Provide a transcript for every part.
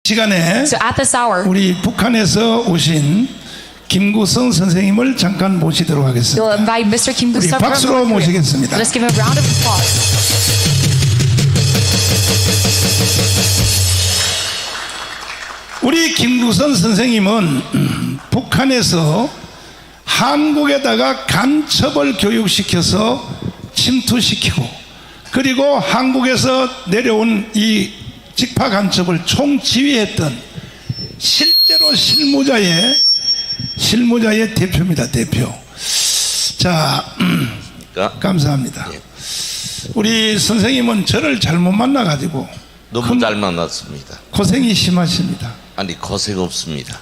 시간에 So at this hour, 우리 북한에서 오신 김구성 선생님을 잠깐 모시도록 we'll 하겠습니다. invite Mr. Kim 우리 Gustav 박수로 from North Korea. 모시겠습니다. Let's give him a round of applause. 우리 김구성 선생님은 북한에서 한국에다가 간첩을 교육시켜서 침투시키고, 그리고 한국에서 내려온 이 직파 간첩을 총지휘했던 실제로 실무자의 대표입니다. 대표. 자, 감사합니다. 우리 선생님은 저를 잘못 만나가지고 너무 잘 만났습니다. 고생이 심하십니다. 아니, 고생 없습니다.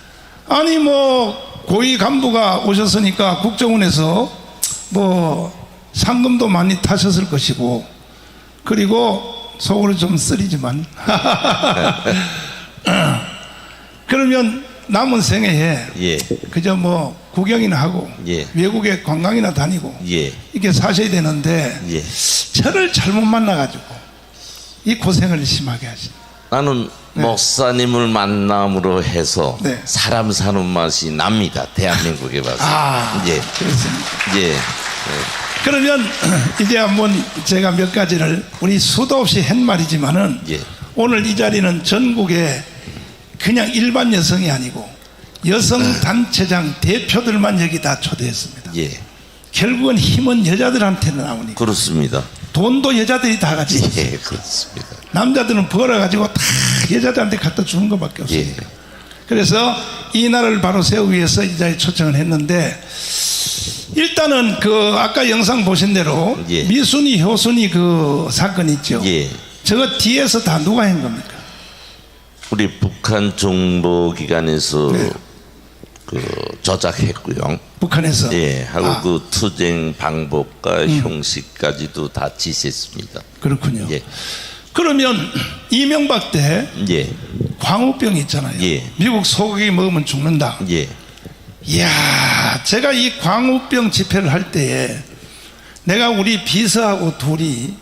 아니 뭐 고위 간부가 오셨으니까 국정원에서 뭐 상금도 많이 타셨을 것이고, 그리고 속으로 좀 쓰리지만 그러면 남은 생애에 예, 그저 뭐 구경이나 하고 예. 외국에 관광이나 다니고 예, 이렇게 사셔야 되는데 예. 저를 잘못 만나가지고 이 고생을 심하게 하십니다. 나는 목사님을 만남으로 해서 네. 사람 사는 맛이 납니다. 대한민국에 와서. 예, 그렇습니다. 예, 그러면 이제 한번 제가 몇 가지를 우리 수도 없이 한 말이지만은 예. 오늘 이 자리는 전국에 그냥 일반 여성이 아니고 여성 단체장 대표들만 여기 다 초대했습니다. 예. 결국은 힘은 여자들한테는 나오니까 그렇습니다. 돈도 여자들이 다 가지고 있어요. 예, 그렇습니다. 남자들은 벌어가지고 다 여자들한테 갖다 주는 것밖에 없습니다. 예. 그래서 이 날을 바로 세우기 위해서 이 자리에 초청을 했는데, 일단은 그 아까 영상 보신 대로 예. 미순이 효순이 그 사건 있죠. 예. 저거 뒤에서 다 누가 한 겁니까? 우리 북한 정보기관에서 네. 그 조작했고요. 북한에서. 예, 하고 아, 그 투쟁 방법과 형식까지도 다 지시했습니다. 그렇군요. 예, 그러면 이명박 때 예, 광우병 있잖아요. 예. 미국 소고기 먹으면 죽는다. 예, 이야, 제가 이 광우병 집회를 할 때에 내가 우리 비서하고 둘이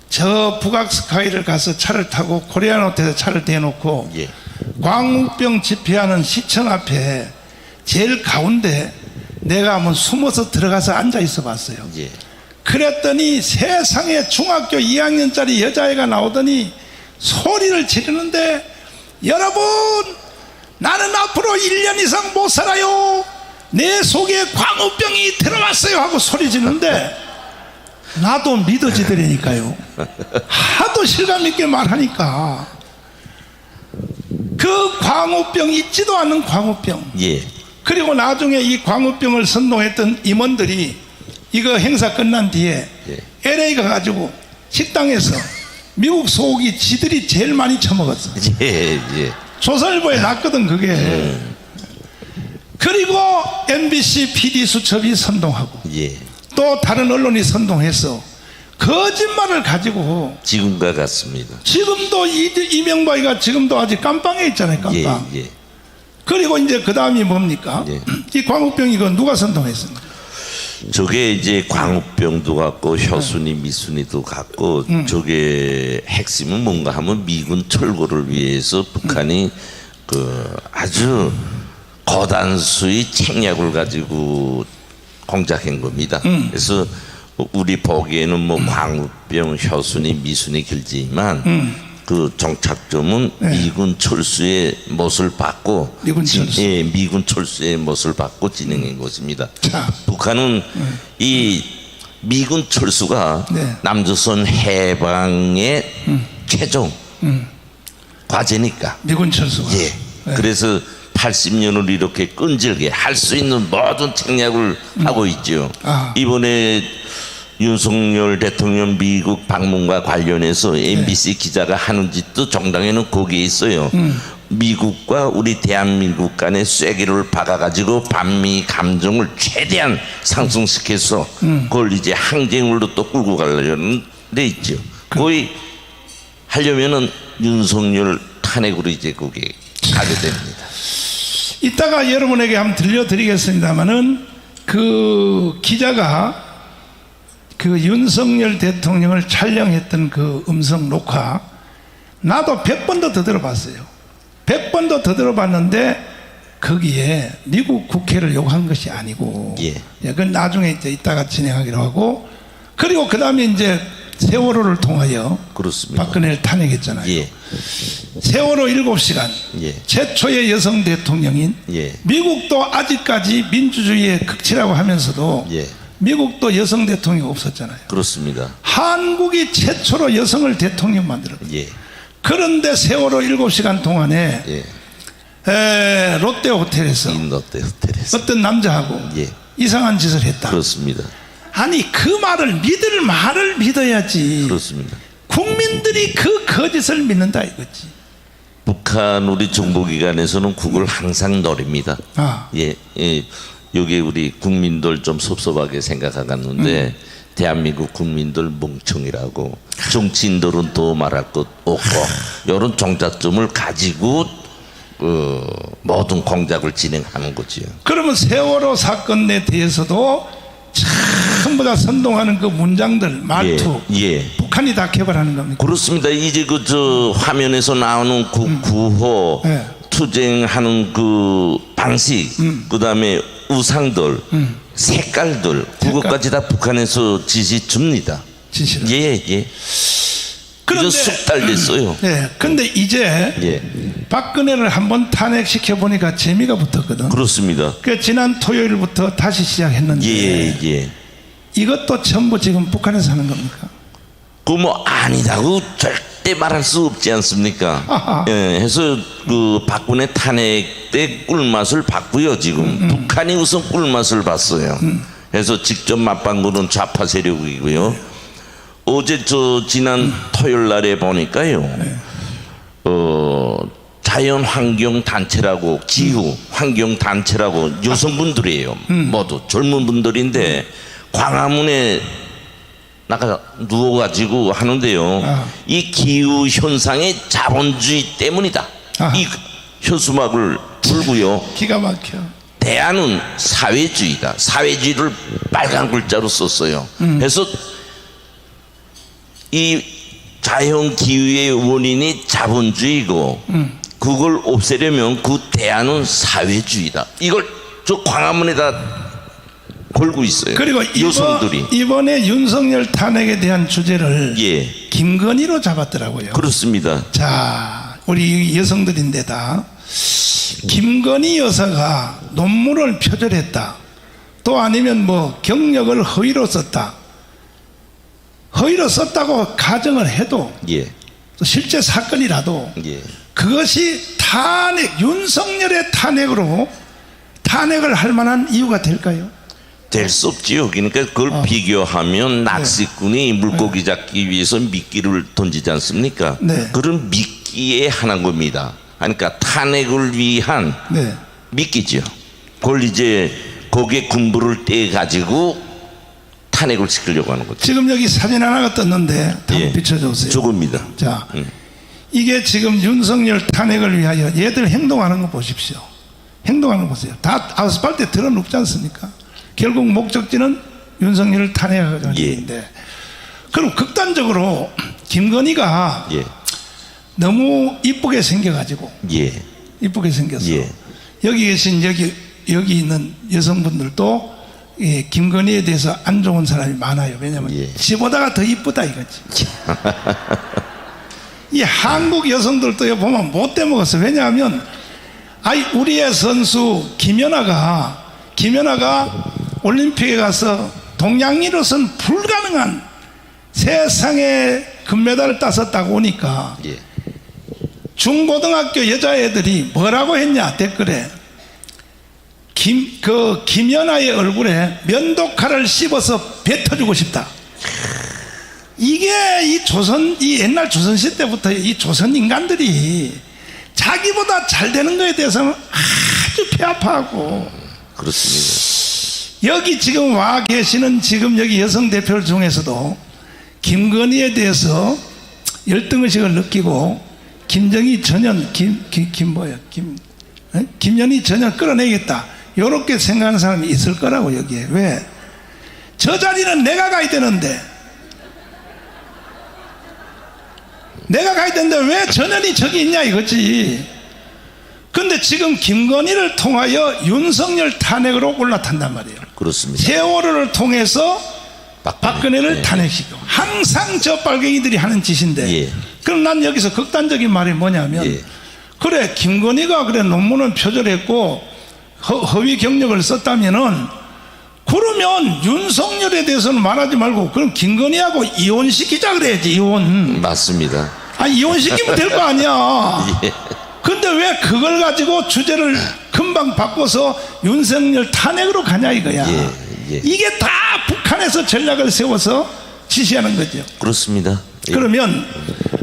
저 북악스카이를 가서 차를 타고 코리안 호텔에서 차를 대놓고 예. 광우병 집회하는 시청 앞에 제일 가운데 내가 한번 숨어서 들어가서 앉아 있어 봤어요. 예. 그랬더니 세상에 중학교 2학년짜리 여자애가 나오더니 소리를 지르는데, 여러분, 나는 앞으로 1년 이상 못 살아요. 내 속에 광우병이 들어왔어요 하고 소리 지르는데 나도 믿어지더라니까요. 하도 실감 있게 말하니까. 그 광우병, 있지도 않은 광우병. 예. 그리고 나중에 이 광우병을 선동했던 임원들이 이거 행사 끝난 뒤에 예. LA 가가지고 식당에서 미국 소고기 지들이 제일 많이 처먹었어. 예, 예. 조선일보에 났거든 그게. 그리고 MBC PD 수첩이 선동하고 예. 또 다른 언론이 선동해서 거짓말을 가지고 지금과 같습니다. 지금도 이명박이가 지금도 아직 깜빵에 있잖아요. 깜빵. 예, 예. 그리고 이제 그 다음이 뭡니까? 예. 이 광우병 이거 누가 선동했습니까? 저게 이제 광우병도 같고 효순이 미순이도 같고 저게 핵심은 뭔가 하면 미군 철거를 위해서 북한이 그 아주 고단수의 책략을 가지고 공작한 겁니다. 그래서 우리 보기에는 뭐 광우병, 효순이, 미순이 길지만 그 정착점은 미군 철수의 못을 받고 미군 철수. 예, 미군 철수의 못을 받고 진행한 것입니다. 자. 북한은 이 미군 철수가 네. 남조선 해방의 최종 과제니까. 미군 철수가. 예. 네. 그래서 80년을 이렇게 끈질게 할 수 있는 모든 책략을 하고 있죠. 아. 이번에 윤석열 대통령 미국 방문과 관련해서 MBC 기자가 하는 짓도 정당에는 거기에 있어요. 미국과 우리 대한민국 간의 쐐기를 박아가지고 반미 감정을 최대한 상승시켜서 그걸 이제 항쟁으로 또 끌고 가려는 데 있죠. 거의 하려면은 윤석열 탄핵으로 이제 거기 가게 됩니다. 이따가 여러분에게 한번 들려드리겠습니다만은 그 기자가 그 윤석열 대통령을 촬영했던 그 음성 녹화 나도 100번도 더 들어봤어요. 100번도 더 들어봤는데 거기에 미국 국회를 욕한 것이 아니고 예. 그건 나중에 이제 이따가 진행하기로 하고 그리고 그 다음에 이제 세월호를 통하여 그렇습니다. 박근혜를 탄핵했잖아요. 예. 세월호 7시간 예. 최초의 여성 대통령인 예. 미국도 아직까지 민주주의의 극치라고 하면서도 예. 미국도 여성 대통령이 없었잖아요. 그렇습니다. 한국이 최초로 여성을 대통령 만들었거든요. 예. 그런데 세월호 7시간 동안에 예. 롯데 호텔에서 인롯데 호텔에서. 어떤 남자하고 예. 이상한 짓을 했다. 그렇습니다. 아니 그 말을 믿을 말을 믿어야지. 그렇습니다. 국민들이 그 거짓을 믿는다 이거지. 북한 우리 정보기관에서는 그걸 항상 노립니다. 아. 예, 예, 여기 우리 국민들 좀 섭섭하게 생각하겠는데 대한민국 국민들 멍청이라고 정치인들은 또 말할 것 없고 이런 종잣점을 가지고 모든 공작을 진행하는 거지요. 그러면 세월호 사건에 대해서도 전부 다 선동하는 그 문장들 말투 예, 예. 북한이 다 개발하는 겁니까? 그렇습니다. 이제 그 저 화면에서 나오는 그 구호 네. 투쟁하는 그 방식, 그다음에 우상들, 색깔들 그것까지 다 북한에서 지시 줍니다. 지시를. 예, 예. 그저 숙달 됐어요. 네. 근데 이제 예. 박근혜를 한번 탄핵시켜 보니까 재미가 붙었거든. 그렇습니다. 그 지난 토요일부터 다시 시작했는데 예, 예. 이것도 전부 지금 북한에서 하는 겁니까? 그 뭐 아니다고 절대 말할 수 없지 않습니까? 아하. 예, 해서 그 박근혜 탄핵 때 꿀맛을 봤고요. 지금 북한이 우선 꿀맛을 봤어요. 해서 직접 맛본 거는 좌파 세력이고요. 어제 저 지난 토요일 날에 보니까요. 자연 환경 단체라고 기후 환경 단체라고 여성분들이에요. 모두 젊은 분들인데 광화문에 나가 누워가지고 하는데요. 이 기후 현상의 자본주의 때문이다. 아하. 이 현수막을 불고요. 기가 막혀. 대안은 사회주의다. 사회주의를 빨간 글자로 썼어요. 그래서 이 자연 기후의 원인이 자본주의고 그걸 없애려면 그 대안은 사회주의다. 이걸 저 광화문에다 걸고 있어요. 그리고 여성들이. 이번에 윤석열 탄핵에 대한 주제를 예. 김건희로 잡았더라고요. 그렇습니다. 자, 우리 여성들인데다 김건희 여사가 논문을 표절했다. 또 아니면 뭐 경력을 허위로 썼다. 허위로 썼다고 가정을 해도 예. 또 실제 사건이라도 예. 그것이 탄핵, 윤석열의 탄핵으로 탄핵을 할 만한 이유가 될까요? 될 수 없지요. 그러니까 그걸 비교하면 낚시꾼이 물고기 잡기 위해서 미끼를 던지지 않습니까? 네. 그런 미끼의 하나인 겁니다. 그러니까 탄핵을 위한 네. 미끼죠. 그걸 이제 거기에 군부를 떼 가지고 탄핵을 시키려고 하는 거죠. 지금 여기 사진 하나가 떴는데 한번 예. 비춰주세요. 저겁니다. 자, 이게 지금 윤석열 탄핵을 위하여 얘들 행동하는 거 보십시오. 행동하는 거 보세요. 다 아스팔트에 들어눕지 않습니까? 결국 목적지는 윤석열을 탄핵하는 일인데 예. 그럼 극단적으로 김건희가 예. 너무 이쁘게 생겨가지고 예. 이쁘게 생겼어. 예. 여기 계신 여기 있는 여성분들도 예, 김건희에 대해서 안 좋은 사람이 많아요. 왜냐하면 예. 지보다가 더 이쁘다 이거지. 이 한국 여성들도 보면 못돼 먹었어. 왜냐하면 우리의 선수 김연아가 올림픽에 가서 동양인으로서는 불가능한 세상에 금메달을 땄었다고 오니까 예. 중고등학교 여자애들이 뭐라고 했냐 댓글에 김연아의 얼굴에 면도칼을 씹어서 뱉어주고 싶다. 이게 이 옛날 조선시대 때부터 이 조선 인간들이 자기보다 잘 되는 거에 대해서는 아주 폐 아파하고. 그렇습니다. 여기 지금 와 계시는 지금 여기 여성 대표 중에서도 김건희에 대해서 열등의식을 느끼고 김정희 전현 김연희 전현 끌어내겠다 이렇게 생각하는 사람이 있을 거라고. 여기에 왜? 저 자리는 내가 가야 되는데 왜 전현이 저기 있냐 이거지. 그런데 지금 김건희를 통하여 윤석열 탄핵으로 올라탄단 말이에요. 그렇습니다. 세월호를 통해서 박근혜를 예. 탄핵시키고 항상 저 빨갱이들이 하는 짓인데 예. 그럼 난 여기서 극단적인 말이 뭐냐면 예. 그래 김건희가 그래 논문은 표절했고 허위 경력을 썼다면은 그러면 윤석열에 대해서는 말하지 말고 그럼 김건희하고 이혼시키자 그래야지. 이혼. 맞습니다. 이혼시키면 될 거 아니야. 예. 근데 왜 그걸 가지고 주제를 금방 바꿔서 윤석열 탄핵으로 가냐 이거야. 예, 예. 이게 다 북한에서 전략을 세워서 지시하는 거죠. 그렇습니다. 예. 그러면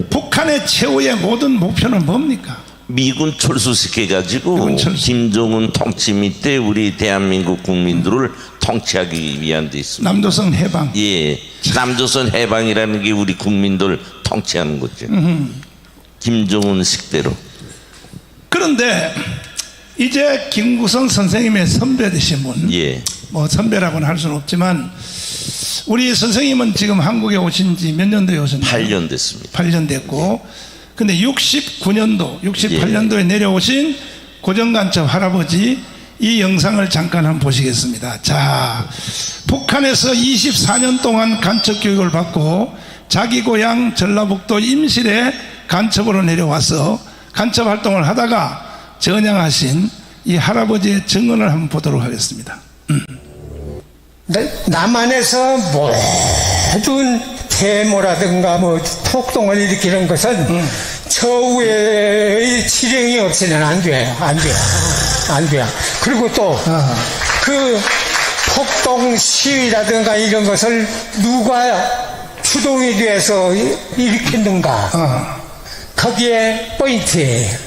북한의 최후의 모든 목표는 뭡니까? 미군 철수시켜가지고 미군 철수. 김정은 통치 밑에 우리 대한민국 국민들을 통치하기 위한 데 있습니다. 남조선 해방. 예, 남조선 해방이라는 게 우리 국민들 통치하는 거죠. 김정은 식대로. 그런데 이제 김구성 선생님의 선배 되신 분, 예, 뭐 선배라고는 할 수는 없지만 우리 선생님은 지금 한국에 오신 지 몇 년도에 오셨나요? 8년 됐습니다. 8년 됐고, 근데 69년도, 68년도에 예. 내려오신 고정간첩 할아버지 이 영상을 잠깐 한번 보시겠습니다. 자, 북한에서 24년 동안 간첩 교육을 받고 자기 고향 전라북도 임실에 간첩으로 내려와서 간첩 활동을 하다가 전향하신 이 할아버지의 증언을 한번 보도록 하겠습니다. 남한에서 모든 데모라든가 뭐 폭동을 일으키는 것은 저우의 지령이 없이는 안 돼. 그리고 또 그 폭동 시위라든가 이런 것을 누가 주동이 돼서 일으켰는가. 거기에 포인트에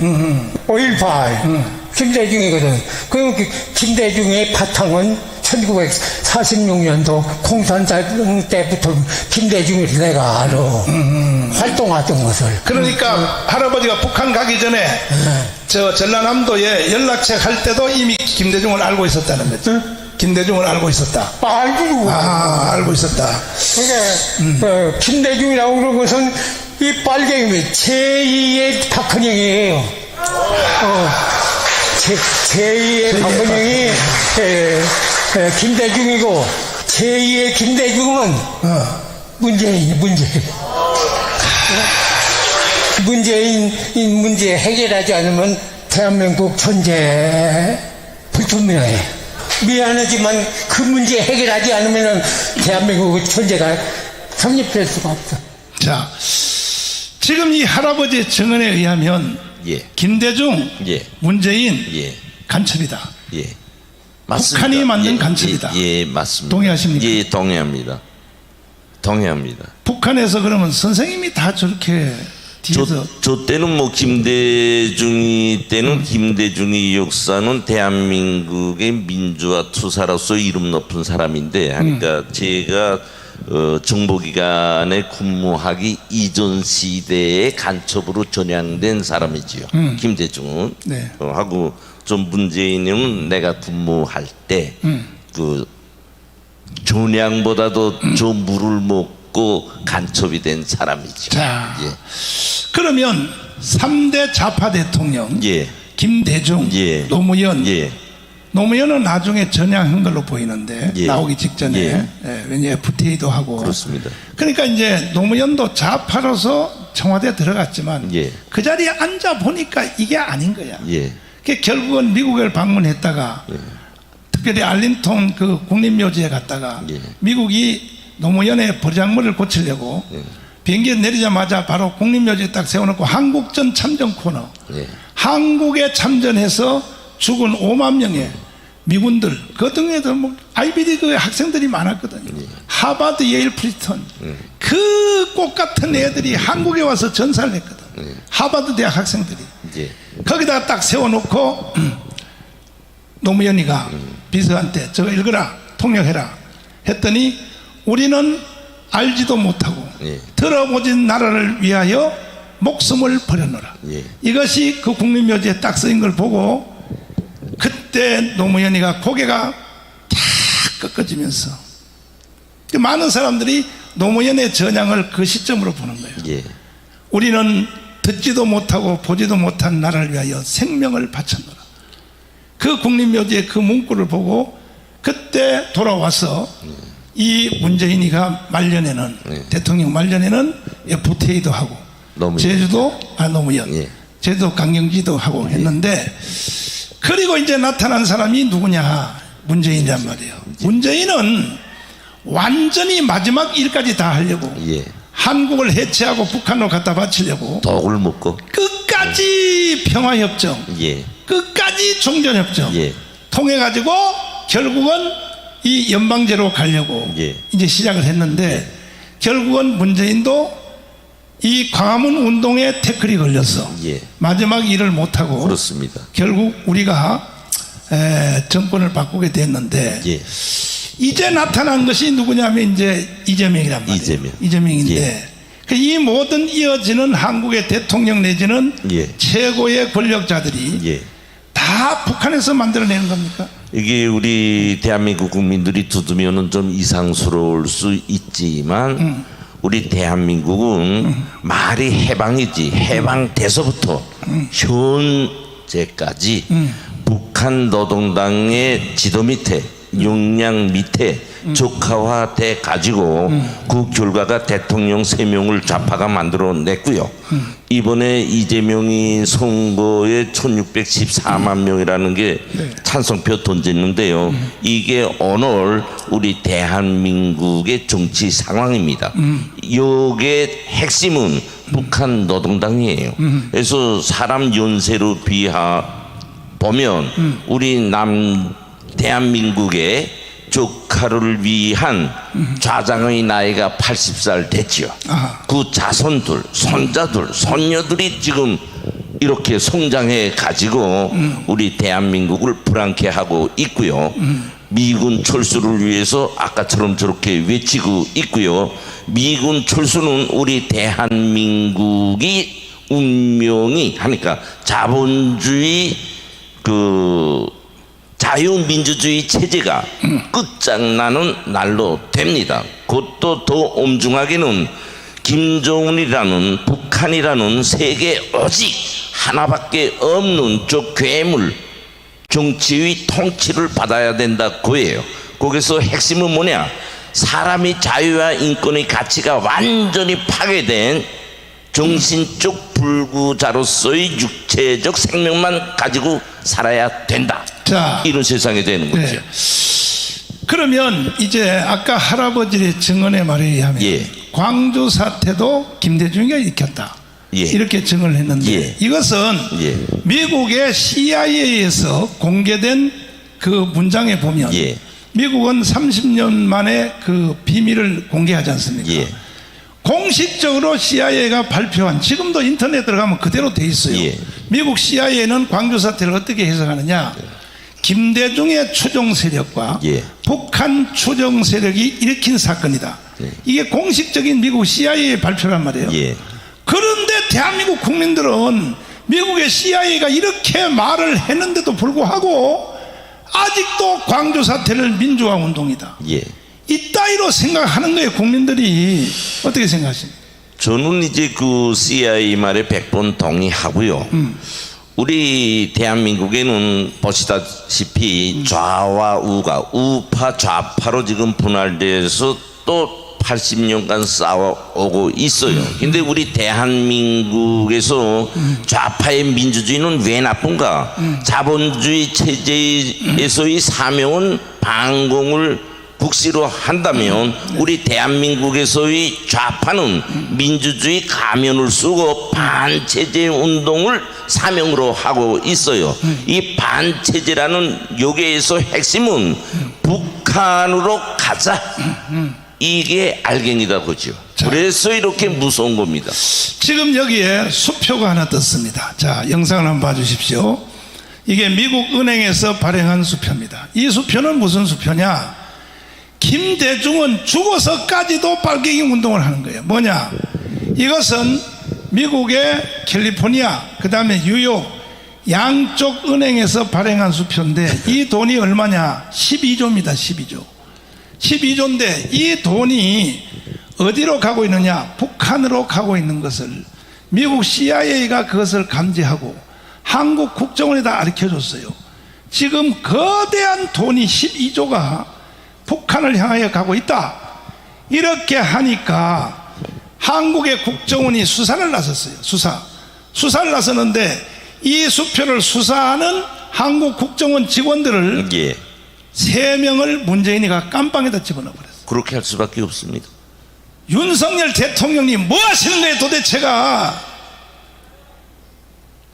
5.18 김대중이거든. 그 김대중의 바탕은 1946년도 공산당 때부터 김대중을 내가 알아. 활동하던 것을. 그러니까 할아버지가 북한 가기 전에 저 전라남도에 연락책 할 때도 이미 김대중을 알고 있었다는 거죠. 김대중을 알고 있었다. 알고. 알고 있었다. 그러니까 김대중이라고 그런 것은 이 빨갱이 제2의 박헌영이에요. 제2의 박헌영이 김대중이고 제2의 김대중은 문재인. 문재인 문제 해결하지 않으면 대한민국 존재 불투명해. 미안하지만 그 문제 해결하지 않으면 대한민국 존재가 성립될 수가 없어. 자, 지금 이 할아버지의 증언에 의하면 예, 김대중, 예, 문재인 예, 간첩이다. 예. 맞습니다. 북한이 만든 예, 간첩이다. 예, 맞습니다. 동의하십니까? 예, 동의합니다. 동의합니다. 북한에서 그러면 선생님이 다 저렇게 뒤에서 저 때는 뭐 김대중이 때는 김대중의 역사는 대한민국의 민주화 투사로서 이름 높은 사람인데 그러니까 제가 정보기관에 근무하기 이전 시대에 간첩으로 전향된 사람이지요. 김대중은 네. 하고 좀 문재인은 내가 근무할 때 그 전향보다도 저 물을 먹고 간첩이 된 사람이죠. 자, 예. 그러면 3대 좌파 대통령 예. 김대중, 예. 노무현. 예. 노무현은 나중에 전향한 걸로 보이는데 예. 나오기 직전에 예. 왜냐 FTA도 하고 그렇습니다. 그러니까 이제 노무현도 좌파로서 청와대에 들어갔지만 예. 그 자리에 앉아 보니까 이게 아닌 거야. 예. 그 결국은 미국을 방문했다가 특별히 알린톤 그 국립묘지에 갔다가 예. 미국이 노무현의 버장머리를 고치려고 비행기 내리자마자 바로 국립묘지에 딱 세워놓고 한국전 참전 코너, 예. 한국에 참전해서 죽은 5만 명의 미군들, 그 등에도 뭐 아이비리그 학생들이 많았거든요. 하버드, 예일, 프리스턴, 그 꽃 같은 애들이 한국에 와서 전사를 했거든. 하버드 대학 학생들이. 예. 거기다 딱 세워놓고 노무현이가 비서한테 저거 읽어라, 통역해라 했더니 우리는 알지도 못하고 예. 들어보진 나라를 위하여 목숨을 버려놓으라. 예. 이것이 그 국립묘지에 딱 쓰인 걸 보고 그때 노무현이가 고개가 탁 꺾어지면서 많은 사람들이 노무현의 전향을 그 시점으로 보는 거예요. 예. 우리는 듣지도 못하고 보지도 못한 나라를 위하여 생명을 바쳤노라. 그 국립묘지의 그 문구를 보고 그때 돌아와서 이 문재인이가 말년에는 대통령 말년에는 FTA도 하고 노무현. 제주도 노무현 예. 제주도 강경지도 하고 했는데 그리고 이제 나타난 사람이 누구냐? 문재인이란 말이에요. 문재인은 완전히 마지막 일까지 다 하려고 예. 한국을 해체하고 북한으로 갖다 바치려고 독을 먹고. 끝까지 평화협정 예. 끝까지 종전협정 예. 통해가지고 결국은 이 연방제로 가려고 예. 이제 시작을 했는데 결국은 문재인도 이 광화문 운동에 태클이 걸려서 예. 마지막 일을 못하고 그렇습니다. 결국 우리가 정권을 바꾸게 됐는데 예. 이제 나타난 것이 누구냐면 이제 이재명이란 말이에요. 이재명인데 예. 이 모든 이어지는 한국의 대통령 내지는 예. 최고의 권력자들이 예. 다 북한에서 만들어내는 겁니까? 이게 우리 대한민국 국민들이 두드면은 좀 이상스러울 수 있지만 우리 대한민국은 말이 해방이지 해방돼서부터 현재까지 북한 노동당의 지도 밑에 역량 밑에 적화화돼 가지고 그 결과가 대통령 3명을 좌파가 만들어냈고요. 이번에 이재명이 선거에 1614만 명이라는 게 찬성표 던졌는데요. 이게 오늘 우리 대한민국의 정치 상황입니다. 요게 핵심은 북한 노동당이에요. 그래서 사람 연세로 보면 우리 대한민국의 조카를 위한 좌장의 나이가 80살 됐죠. 그 자손들, 손자들, 손녀들이 지금 이렇게 성장해 가지고 우리 대한민국을 불안케 하고 있고요. 미군 철수를 위해서 아까처럼 저렇게 외치고 있고요. 미군 철수는 우리 대한민국이 운명이 하니까 자본주의 자유민주주의 체제가 끝장나는 날로 됩니다. 그것도 더 엄중하게는 김정은이라는 북한이라는 세계 오직 하나밖에 없는 저 괴물 정치의 통치를 받아야 된다 그거예요. 거기서 핵심은 뭐냐? 사람의 자유와 인권의 가치가 완전히 파괴된 정신적 불구자로서의 육체적 생명만 가지고 살아야 된다. 자, 이런 세상이 되는 거죠. 네. 그러면 이제 아까 할아버지의 증언에 말에 의하면 예. 광주 사태도 김대중이가 일으켰다. 예. 이렇게 증언을 했는데 예. 이것은 예. 미국의 CIA에서 공개된 그 문장에 보면 예. 미국은 30년 만에 그 비밀을 공개하지 않습니까? 예. 공식적으로 CIA가 발표한 지금도 인터넷 들어가면 그대로 돼 있어요. 예. 미국 CIA는 광주 사태를 어떻게 해석하느냐? 김대중의 추종 세력과 예. 북한 추종 세력이 일으킨 사건이다. 이게 공식적인 미국 CIA의 발표란 말이에요. 예. 그런데 대한민국 국민들은 미국의 CIA가 이렇게 말을 했는데도 불구하고 아직도 광주 사태를 민주화 운동이다. 예. 이따위로 생각하는 거예요. 국민들이 어떻게 생각하십니까? 저는 이제 그 CIA 말에 100번 동의하고요. 우리 대한민국에는 보시다시피 좌와 우가 우파 좌파로 지금 분할돼서 또 80년간 싸워오고 있어요. 근데 우리 대한민국에서 좌파의 민주주의는 왜 나쁜가? 자본주의 체제에서의 사명은 반공을 국시로 한다면 우리 대한민국에서의 좌파는 민주주의 가면을 쓰고 반체제 운동을 사명으로 하고 있어요. 이 반체제라는 요게에서 핵심은 북한으로 가자. 이게 알갱이다 그죠. 그래서 이렇게 무서운 겁니다. 지금 여기에 수표가 하나 떴습니다. 자, 영상을 한번 봐주십시오. 이게 미국 은행에서 발행한 수표입니다. 이 수표는 무슨 수표냐? 김대중은 죽어서까지도 빨갱이 운동을 하는 거예요. 뭐냐? 이것은 미국의 캘리포니아, 그 다음에 뉴욕 양쪽 은행에서 발행한 수표인데 이 돈이 얼마냐? 12조입니다. 12조인데 이 돈이 어디로 가고 있느냐? 북한으로 가고 있는 것을 미국 CIA가 그것을 감지하고 한국 국정원에다 알려줬어요. 지금 거대한 돈이 12조가 북한을 향하여 가고 있다. 이렇게 하니까 한국의 국정원이 수사를 나섰어요. 수사를 나섰는데 이 수표를 수사하는 한국 국정원 직원들을 예. 3명을 문재인이가 깜빵에다 집어넣어버렸어요. 그렇게 할 수밖에 없습니다. 윤석열 대통령이 뭐 하시는 거예요 도대체가.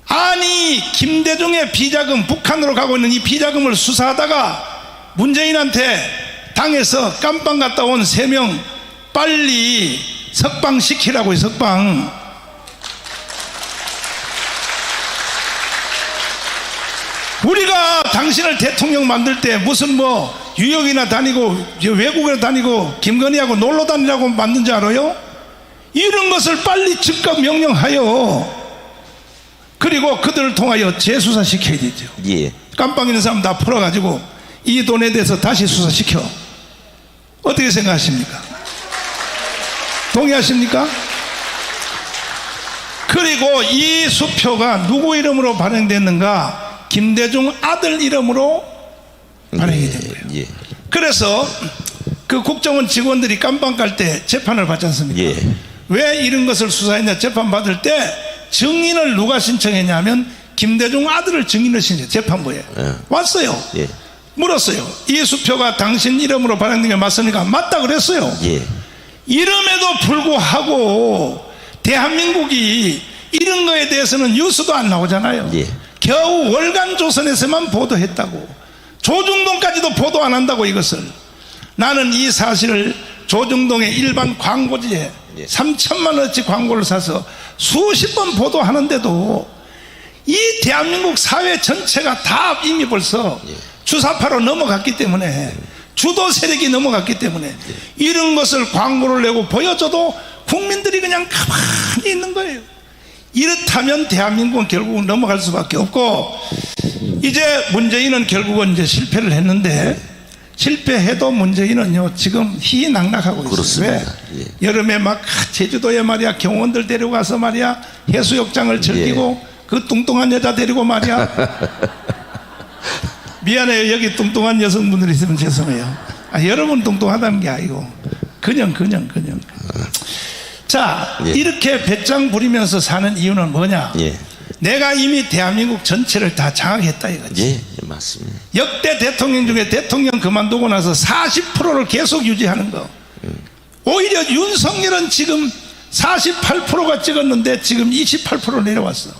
아니 김대중의 비자금, 북한으로 가고 있는 이 비자금을 수사하다가 문재인한테 당에서 깜빵 갔다 온 3명 빨리 석방시키라고요. 석방. 우리가 당신을 대통령 만들 때 무슨 뭐 뉴욕이나 다니고 외국에 다니고 김건희하고 놀러 다니라고 만든 줄 알아요? 이런 것을 빨리 즉각 명령하여 그리고 그들을 통하여 재수사시켜야 되죠. 예. 깜빵 있는 사람 다 풀어가지고 이 돈에 대해서 다시 수사시켜. 어떻게 생각하십니까? 동의하십니까? 그리고 이 수표가 누구 이름으로 발행됐는가? 김대중 아들 이름으로 발행이 된 거예요. 예. 그래서 그 국정원 직원들이 깜빵 갈 때 재판을 받지 않습니까? 예. 왜 이런 것을 수사했냐? 재판 받을 때 증인을 누가 신청했냐면 김대중 아들을 증인을 신청해. 재판부에 왔어요. 예. 물었어요. 이 수표가 당신 이름으로 발행된 게 맞습니까? 맞다 그랬어요. 예. 이름에도 불구하고 대한민국이 이런 거에 대해서는 뉴스도 안 나오잖아요. 예. 겨우 월간조선에서만 보도했다고. 조중동까지도 보도 안 한다고. 이것을 나는 이 사실을 조중동의 일반 광고지에 예. 3천만 원어치 광고를 사서 수십 번 보도하는데도 이 대한민국 사회 전체가 다 이미 벌써 주사파로 넘어갔기 때문에, 주도 세력이 넘어갔기 때문에 이런 것을 광고를 내고 보여줘도 국민들이 그냥 가만히 있는 거예요. 이렇다면 대한민국은 결국은 넘어갈 수밖에 없고, 이제 문재인은 결국은 이제 실패를 했는데, 실패해도 문재인은요 지금 희희낙낙하고 있어요. 그렇습니다. 왜? 예. 여름에 막 제주도에 말이야 경호원들 데려가서 말이야 해수욕장을 즐기고 그 뚱뚱한 여자 데리고 말이야. 미안해요, 여기 뚱뚱한 여성분들이 있으면 죄송해요. 여러분 뚱뚱하다는 게 아니고 그냥. 자, 예. 이렇게 배짱 부리면서 사는 이유는 뭐냐? 예. 내가 이미 대한민국 전체를 다 장악했다 이거지. 예. 맞습니다. 역대 대통령 중에 대통령 그만두고 나서 40%를 계속 유지하는 거. 오히려 윤석열은 지금 48%가 찍었는데 지금 28% 내려왔어.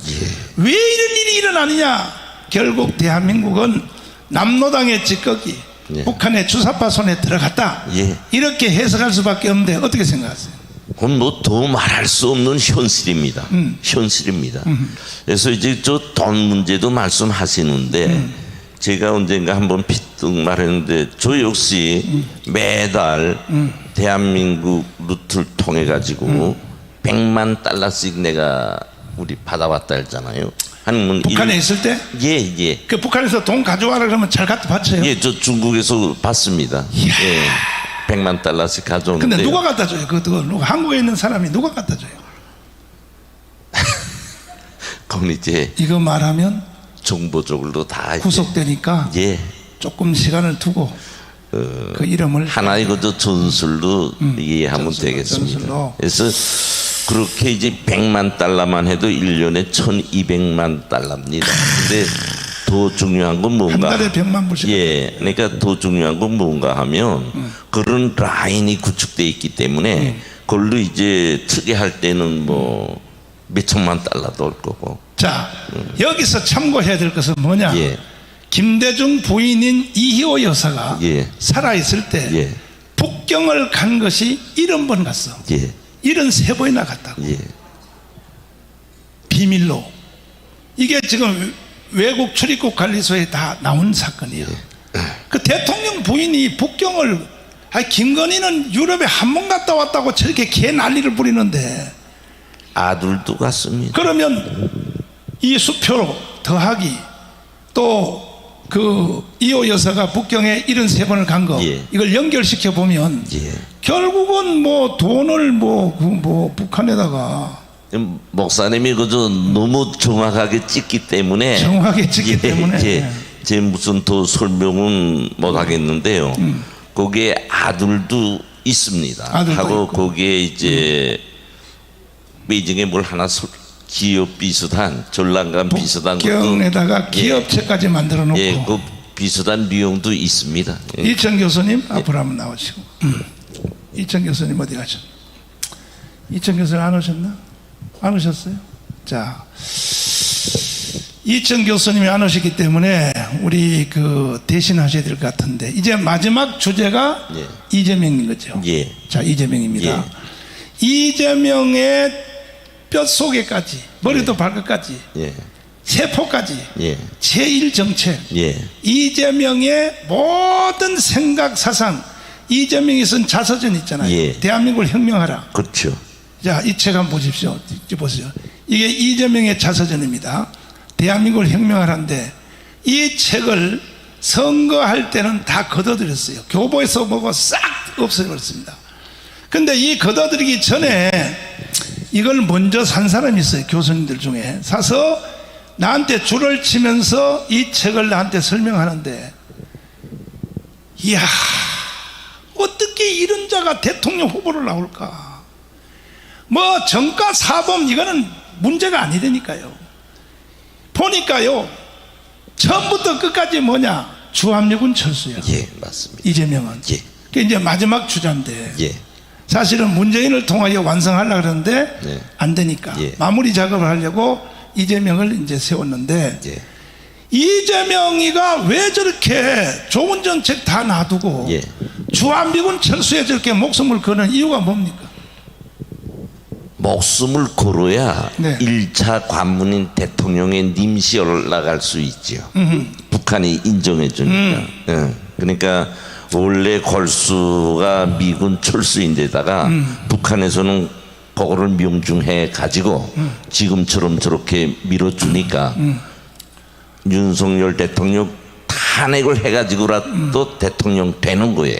왜 이런 일이 일어나느냐? 결국 대한민국은 남로당의 찌꺼기, 북한의 주사파 손에 들어갔다. 예. 이렇게 해석할 수밖에 없는데 어떻게 생각하세요? 그건 뭐 더 말할 수 없는 현실입니다. 현실입니다. 그래서 이제 저 돈 문제도 말씀하시는데 제가 언젠가 한번 피뜩 말했는데 저 역시 매달 대한민국 루트를 통해 가지고 100만 달러씩 내가 우리 받아왔다 했잖아요. 한 북한에 있을 때? 예. 그 북한에서 돈 가져와라 그러면 잘 갖다 바쳐요? 예, 저 중국에서 받습니다. 예. 100만 달러씩 가져오는데. 근데 누가 갖다 줘요? 그거 누가, 한국에 있는 사람이 누가 갖다 줘요? 그건 이제 이거 말하면 정보적으로 다 구속되니까 예. 조금 시간을 두고 그 이름을 하나의 그 전술로 이해하면 되겠습니다. 전술로. 그래서 그렇게 이제 100만 달러만 해도 1년에 1200만 달러입니다. 근데 더 중요한 건 뭔가? 한 달에 100만 불씩. 예, 그러니까 더 중요한 건 뭔가 하면 그런 라인이 구축돼 있기 때문에 그걸로 이제 특이할 때는 뭐 몇천만 달러도 올 거고. 자, 여기서 참고해야 될 것은 뭐냐? 예. 김대중 부인인 이희호 여사가 예. 살아있을 때 예. 북경을 간 것이 70번 갔어. 예. 73번이나 갔다고. 예. 비밀로. 이게 지금 외국 출입국 관리소에 다 나온 사건이에요. 그 대통령 부인이 북경을, 김건희는 유럽에 한 번 갔다 왔다고 저렇게 개 난리를 부리는데, 아들도 갔습니다. 그러면 이 수표로 더하기 또 그 이호 여사가 북경에 73번을 간 거, 예. 이걸 연결시켜 보면 예. 결국은 뭐 돈을 뭐 북한에다가 목사님이 그저 너무 정확하게 찍기 때문에 정확하게 찍기 때문에. 제 무슨 더 설명은 못 하겠는데요. 거기에 아들도 있습니다. 아들도 하고 있고. 거기에 이제 베이징에 뭘 하나 기업 비슷한 전란간 비슷한 경에다가 기업체까지 만들어 놓고. 예, 그 비슷한 비용도 있습니다. 예. 이천 교수님 앞으로 한번 나오시고. 이천 교수님 어디 가셨나? 이천 교수님 안 오셨나? 안 오셨어요? 자, 이천 교수님이 안 오셨기 때문에 우리 그 대신하셔야 될 것 같은데 이제 마지막 주제가 예. 이재명인 거죠. 예. 자, 이재명입니다. 예. 이재명의 뼛속에까지 머리도 발끝까지 예. 세포까지 예. 제1정책 예. 이재명의 모든 생각 사상 이재명이 쓴 자서전 있잖아요. 예. 대한민국을 혁명하라. 그렇죠. 자, 이 책 한번 보십시오. 보세요. 이게 이재명의 자서전입니다. 대한민국을 혁명하라인데 이 책을 선거할 때는 다 걷어들였어요. 교보에서 보고 싹 없애버렸습니다. 근데 이 걷어들이기 전에 이걸 먼저 산 사람이 있어요. 교수님들 중에 사서 나한테 줄을 치면서 이 책을 나한테 설명하는데, 이야, 어떻게 이런 자가 대통령 후보로 나올까? 뭐 정가 사범 이거는 문제가 아니라니까요. 보니까요, 처음부터 끝까지 뭐냐? 주합미군 철수야. 예, 맞습니다. 이재명은. 예. 그게 이제 마지막 주자인데. 예. 사실은 문재인을 통하여 완성하려고 그러는데 네. 안 되니까 예. 마무리 작업을 하려고 이재명을 이제 세웠는데, 예. 이재명이가 왜 저렇게 좋은 정책 다 놔두고 예. 주한미군 철수에 저렇게 목숨을 거는 이유가 뭡니까? 목숨을 걸어야 네. 1차 관문인 대통령의 님시 올라갈 수 있죠. 북한이 인정해 주니까. 예. 그러니까 원래 골수가 미군 철수인데다가 북한에서는 그거를 명중해 가지고 지금처럼 저렇게 밀어주니까 윤석열 대통령 탄핵을 해가지고라도 대통령 되는 거예요.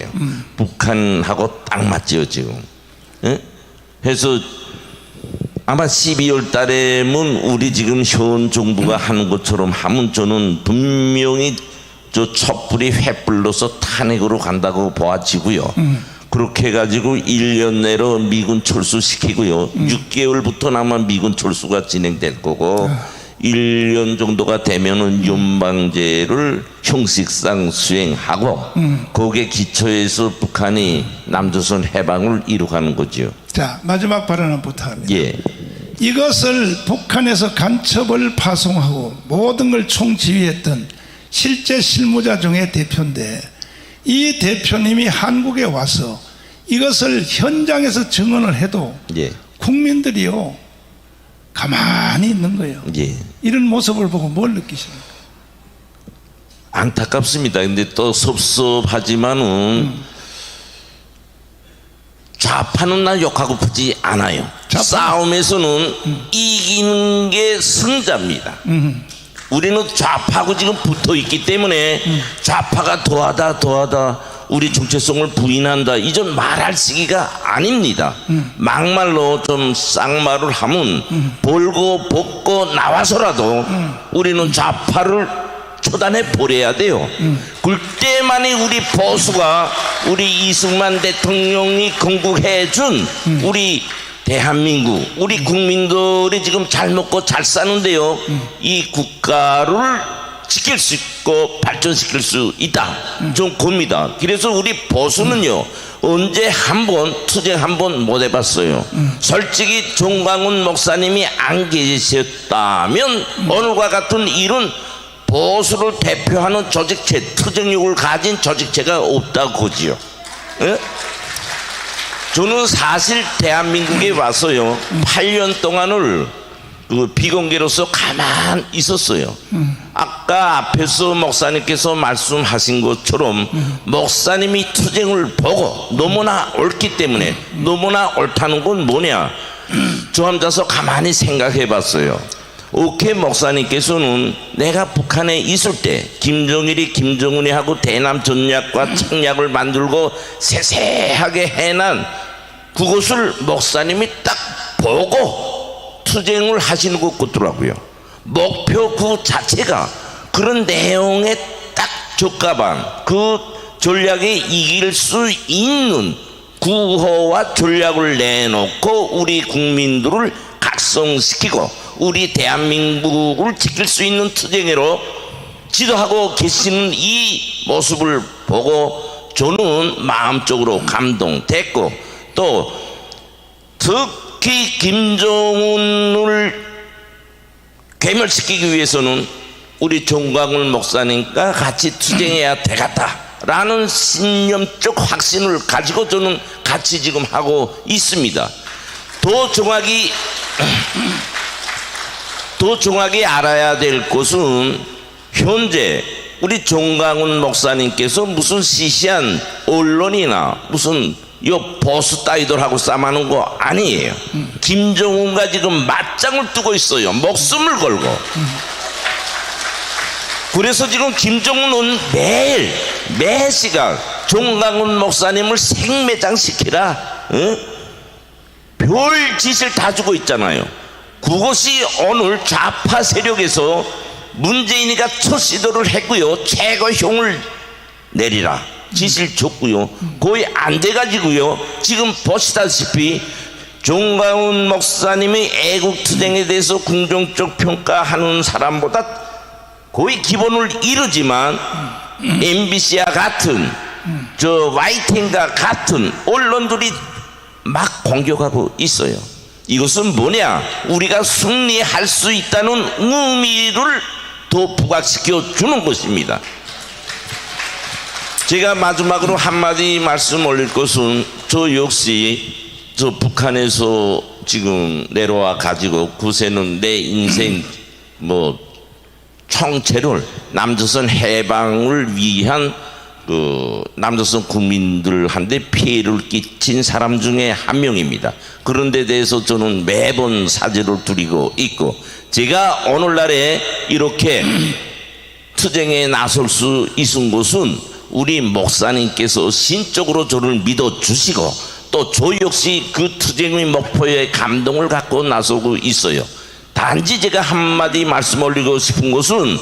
북한하고 딱 맞지요 지금. 예? 해서 아마 12월 달에면 우리 지금 현 정부가 하는 것처럼 하면 저는 분명히 저 촛불이 횃불로서 탄핵으로 간다고 보아지고요. 그렇게 해가지고 1년 내로 미군 철수시키고요. 6개월부터 아마 미군 철수가 진행될 거고 1년 정도가 되면은 연방제를 형식상 수행하고 거기에 기초해서 북한이 남조선 해방을 이루어가는 거죠. 자, 마지막 발언을 부탁합니다. 예. 이것을 북한에서 간첩을 파송하고 모든 걸 총지휘했던 실제 실무자 중에 대표인데, 이 대표님이 한국에 와서 이것을 현장에서 증언을 해도 예. 국민들이요 가만히 있는 거예요. 예. 이런 모습을 보고 뭘 느끼십니까? 안타깝습니다. 근데 또 섭섭하지만은 좌파는 나 욕하고 싶지 않아요. 좌파? 싸움에서는 이기는 게 승자입니다. 우리는 좌파하고 지금 붙어 있기 때문에 좌파가 더하다 우리 정체성을 부인한다 이전 말할 시기가 아닙니다. 막말로 좀 쌍말을 하면 벌고 벗고 나와서라도 우리는 좌파를 초단해 버려야 돼요. 그때만이 우리 보수가 우리 이승만 대통령이 건국해준 우리 대한민국 우리 국민들이 지금 잘 먹고 잘 사는데요, 이 국가를 지킬 수 있고 발전시킬 수 있다 좀 겁니다. 그래서 우리 보수는요 언제 한번 투쟁 한번 못 해봤어요. 솔직히 정광훈 목사님이 안 계셨다면 오늘과 같은 일은 보수를 대표하는 조직체 투쟁력을 가진 조직체가 없다고 보지요. 예? 저는 사실 대한민국에 와서요 8년 동안을 그 비공개로서 가만 있었어요. 아까 앞에서 목사님께서 말씀하신 것처럼 목사님이 투쟁을 보고 너무나 옳기 때문에 너무나 옳다는 건 뭐냐, 저 혼자서 가만히 생각해 봤어요. 오케이, 목사님께서는 내가 북한에 있을 때 김정일이 김정은이 하고 대남 전략과 청약을 만들고 세세하게 해난 그것을 목사님이 딱 보고 투쟁을 하시는 것 같더라고요. 목표 그 자체가 그런 내용에 딱 적합한 그 전략에 이길 수 있는 구호와 전략을 내놓고 우리 국민들을 각성시키고 우리 대한민국을 지킬 수 있는 투쟁으로 지도하고 계시는 이 모습을 보고 저는 마음적으로 감동됐고, 또 특히 김정은을 괴멸시키기 위해서는 우리 정광훈 목사님과 같이 투쟁해야 되겠다라는 신념적 확신을 가지고 저는 같이 지금 하고 있습니다. 더 정확히 알아야 될 것은 현재 우리 정광훈 목사님께서 무슨 시시한 언론이나 무슨 요 보수 따위들하고 싸우는 거 아니에요. 김정은과 지금 맞짱을 뜨고 있어요. 목숨을 걸고. 그래서 지금 김정은은 매 시간 정광훈 목사님을 생매장시키라 별 짓을 다 주고 있잖아요. 그것이 오늘 좌파 세력에서 문재인이가 첫 시도를 했고요. 최고형을 내리라 짓을 줬고요. 거의 안 돼가지고요. 지금 보시다시피 정광훈 목사님의 애국투쟁에 대해서 긍정적 평가하는 사람보다 거의 기본을 이루지만 MBC와 같은 저 YTN과 같은 언론들이 막 공격하고 있어요. 이것은 뭐냐? 우리가 승리할 수 있다는 의미를 더 부각시켜 주는 것입니다. 제가 마지막으로 한마디 말씀 올릴 것은 저 역시 저 북한에서 지금 내려와 가지고 구세는 내 인생 뭐 총체를 남조선 해방을 위한 그 남조선 국민들한테 피해를 끼친 사람 중에 한 명입니다. 그런 데 대해서 저는 매번 사죄를 드리고 있고, 제가 오늘날에 이렇게 투쟁에 나설 수 있은 것은 우리 목사님께서 신적으로 저를 믿어주시고 또 저 역시 그 투쟁의 목표에 감동을 갖고 나서고 있어요. 단지 제가 한마디 말씀 올리고 싶은 것은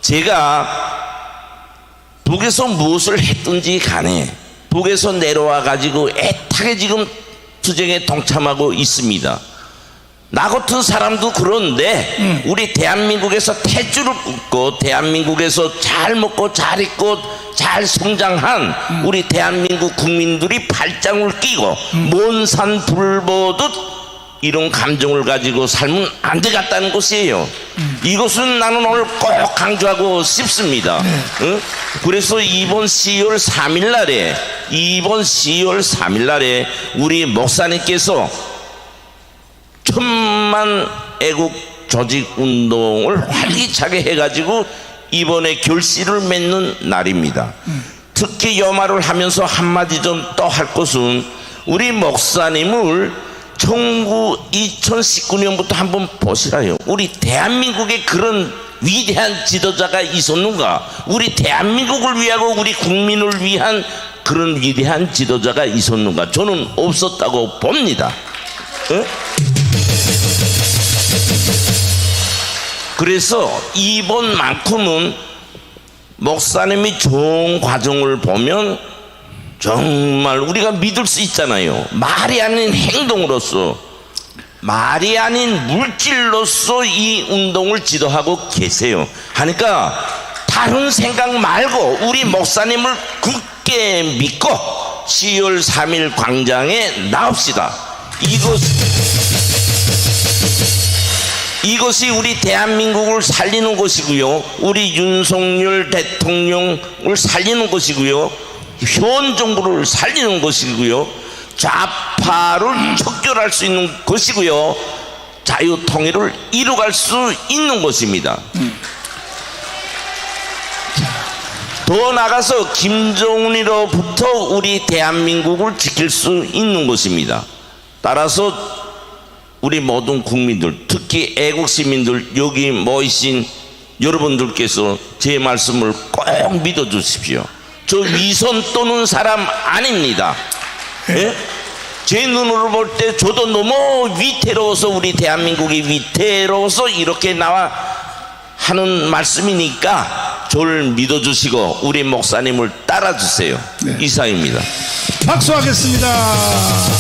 제가 북에서 무엇을 했든지 간에 북에서 내려와 가지고 애타게 지금 투쟁에 동참하고 있습니다. 나 같은 사람도 그런데 우리 대한민국에서 탯줄을 긋고 대한민국에서 잘 먹고 잘 입고 잘 성장한 우리 대한민국 국민들이 발장을 끼고 먼 산 불보듯 이런 감정을 가지고 살면 안 되겠다는 것이에요. 이것은 나는 오늘 꼭 강조하고 싶습니다. 응? 그래서 이번 10월 3일 날에 우리 목사님께서 천만 애국 조직 운동을 활기차게 해가지고 이번에 결실을 맺는 날입니다. 특히 이 말을 하면서 한마디 좀 또 할 것은 우리 목사님을 2019년부터 한번 보시라요. 우리 대한민국에 그런 위대한 지도자가 있었는가? 우리 대한민국을 위하고 우리 국민을 위한 그런 위대한 지도자가 있었는가? 저는 없었다고 봅니다. 에? 그래서 이번만큼은 목사님이 좋은 과정을 보면 정말 우리가 믿을 수 있잖아요. 말이 아닌 행동으로서, 말이 아닌 물질로서 이 운동을 지도하고 계세요. 하니까 다른 생각 말고 우리 목사님을 굳게 믿고 10월 3일 광장에 나옵시다. 이것이 우리 대한민국을 살리는 것이고요, 우리 윤석열 대통령을 살리는 것이고요, 현 정부를 살리는 것이고요, 좌파를 척결할 수 있는 것이고요, 자유통일을 이루갈 수 있는 것입니다. 더 나아가서 김정은으로부터 우리 대한민국을 지킬 수 있는 것입니다. 따라서 우리 모든 국민들, 특히 애국시민들, 여기 모이신 여러분들께서 제 말씀을 꼭 믿어주십시오. 저 위선 떠는 사람 아닙니다. 예? 제 눈으로 볼 때 저도 너무 위태로워서 우리 대한민국이 위태로워서 이렇게 나와 하는 말씀이니까 저를 믿어주시고 우리 목사님을 따라주세요. 네. 이상입니다. 박수하겠습니다.